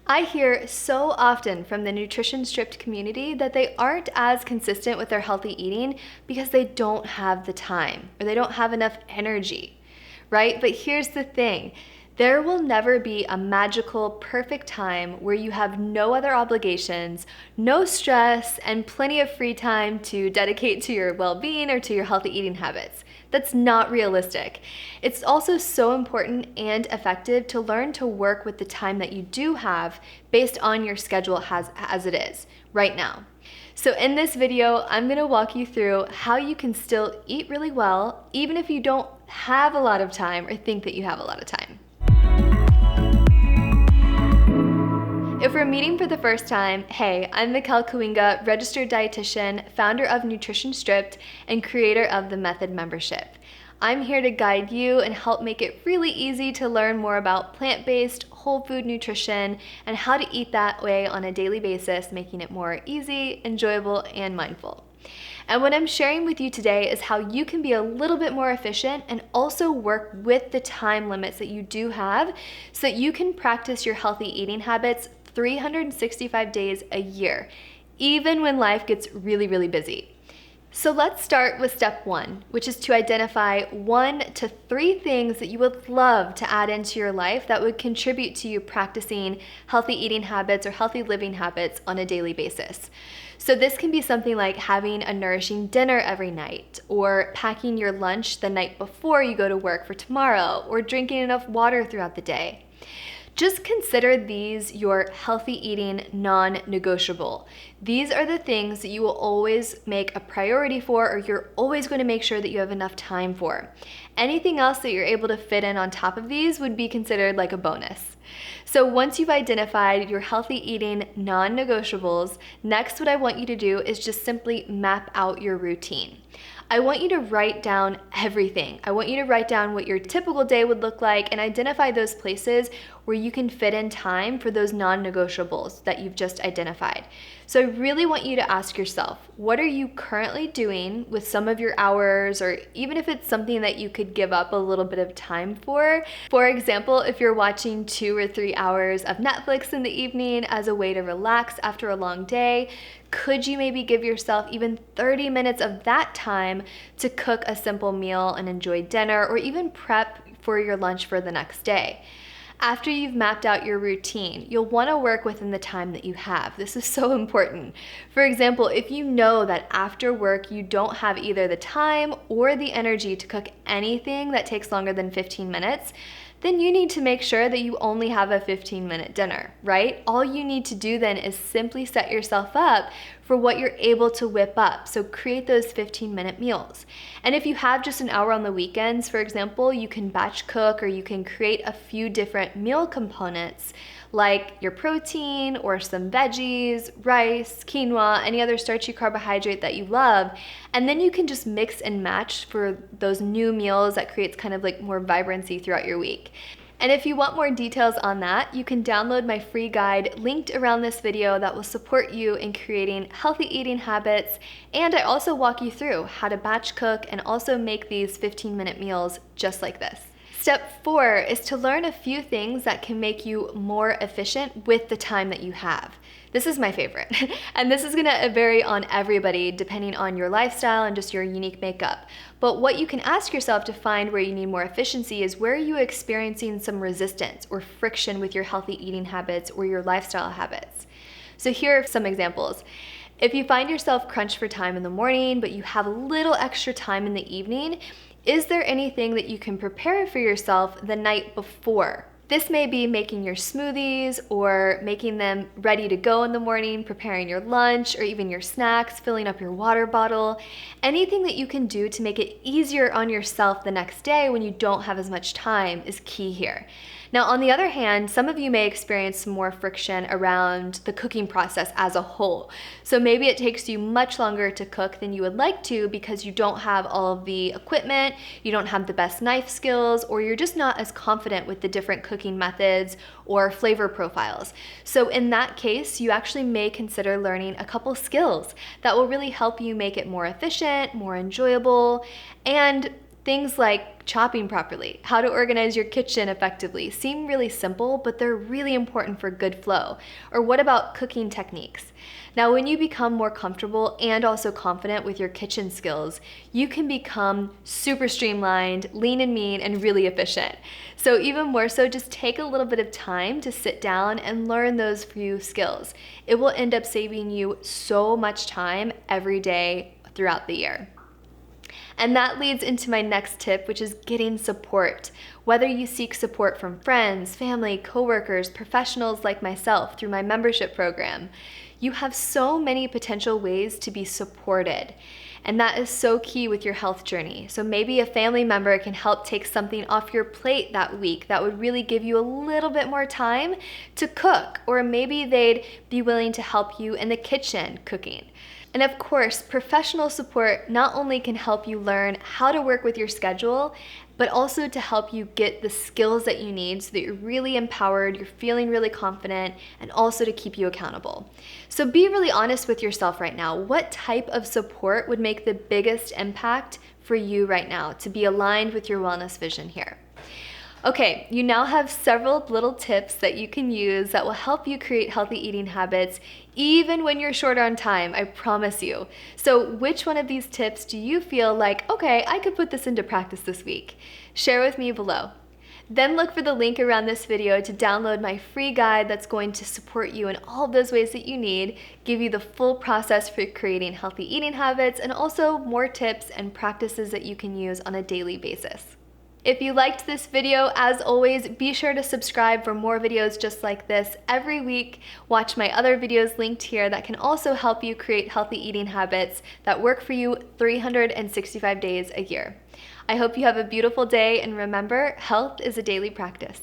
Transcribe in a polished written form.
I hear so often from the nutrition stripped community that they aren't as consistent with their healthy eating because they don't have the time or they don't have enough energy, right? But here's the thing. There will never be a magical, perfect time where you have no other obligations, no stress, and plenty of free time to dedicate to your well-being or to your healthy eating habits. That's not realistic. It's also so important and effective to learn to work with the time that you do have based on your schedule as it is right now. So in this video, I'm gonna walk you through how you can still eat really well, even if you don't have a lot of time or think that you have a lot of time. If we're meeting for the first time, hey, I'm Mikkel Kawinga, registered dietitian, founder of Nutrition Stripped, and creator of the Method membership. I'm here to guide you and help make it really easy to learn more about plant-based, whole food nutrition and how to eat that way on a daily basis, making it more easy, enjoyable, and mindful. And what I'm sharing with you today is how you can be a little bit more efficient and also work with the time limits that you do have so that you can practice your healthy eating habits 365 days a year, even when life gets really, really busy. So let's start with step one, which is to identify 1 to 3 things that you would love to add into your life that would contribute to you practicing healthy eating habits or healthy living habits on a daily basis. So this can be something like having a nourishing dinner every night, or packing your lunch the night before you go to work for tomorrow, or drinking enough water throughout the day. Just consider these your healthy eating non-negotiable. These are the things that you will always make a priority for, or you're always going to make sure that you have enough time for. Anything else that you're able to fit in on top of these would be considered like a bonus. So once you've identified your healthy eating non-negotiables, next what I want you to do is just simply map out your routine. I want you to write down everything. I want you to write down what your typical day would look like and identify those places where you can fit in time for those non-negotiables that you've just identified. So I really want you to ask yourself, what are you currently doing with some of your hours, or even if it's something that you could give up a little bit of time for? For example, if you're watching 2 or 3 hours of Netflix in the evening as a way to relax after a long day, could you maybe give yourself even 30 minutes of that time to cook a simple meal and enjoy dinner, or even prep for your lunch for the next day? After you've mapped out your routine, you'll want to work within the time that you have. This is so important. For example, if you know that after work you don't have either the time or the energy to cook anything that takes longer than 15 minutes, then you need to make sure that you only have a 15-minute dinner, right? All you need to do then is simply set yourself up for what you're able to whip up. So create those 15-minute meals. And if you have just an hour on the weekends, for example, you can batch cook, or you can create a few different meal components like your protein or some veggies, rice, quinoa, any other starchy carbohydrate that you love. And then you can just mix and match for those new meals that creates kind of like more vibrancy throughout your week. And if you want more details on that, you can download my free guide linked around this video that will support you in creating healthy eating habits. And I also walk you through how to batch cook and also make these 15-minute meals just like this. Step 4 is to learn a few things that can make you more efficient with the time that you have. This is my favorite, and this is gonna vary on everybody depending on your lifestyle and just your unique makeup. But what you can ask yourself to find where you need more efficiency is, where are you experiencing some resistance or friction with your healthy eating habits or your lifestyle habits? So here are some examples. If you find yourself crunched for time in the morning, but you have a little extra time in the evening, is there anything that you can prepare for yourself the night before? This may be making your smoothies or making them ready to go in the morning, preparing your lunch or even your snacks, filling up your water bottle. Anything that you can do to make it easier on yourself the next day when you don't have as much time is key here. Now, on the other hand, some of you may experience some more friction around the cooking process as a whole. So maybe it takes you much longer to cook than you would like to because you don't have all of the equipment, you don't have the best knife skills, or you're just not as confident with the different cooking methods or flavor profiles. So in that case, you actually may consider learning a couple skills that will really help you make it more efficient, more enjoyable, and Things like chopping properly, how to organize your kitchen effectively seem really simple, but they're really important for good flow. Or what about cooking techniques? Now, when you become more comfortable and also confident with your kitchen skills, you can become super streamlined, lean and mean, and really efficient. So even more so, just take a little bit of time to sit down and learn those few skills. It will end up saving you so much time every day throughout the year. And that leads into my next tip, which is getting support. Whether you seek support from friends, family, coworkers, professionals like myself through my membership program, you have so many potential ways to be supported. And that is so key with your health journey. So maybe a family member can help take something off your plate that week that would really give you a little bit more time to cook, or maybe they'd be willing to help you in the kitchen cooking. And of course, professional support not only can help you learn how to work with your schedule, but also to help you get the skills that you need so that you're really empowered, you're feeling really confident, and also to keep you accountable. So be really honest with yourself right now. What type of support would make the biggest impact for you right now to be aligned with your wellness vision here? Okay, you now have several little tips that you can use that will help you create healthy eating habits even when you're short on time, I promise you. So which one of these tips do you feel like, okay, I could put this into practice this week? Share with me below. Then look for the link around this video to download my free guide that's going to support you in all of those ways that you need, give you the full process for creating healthy eating habits, and also more tips and practices that you can use on a daily basis. If you liked this video, as always, be sure to subscribe for more videos just like this every week. Watch my other videos linked here that can also help you create healthy eating habits that work for you 365 days a year. I hope you have a beautiful day, and remember, health is a daily practice.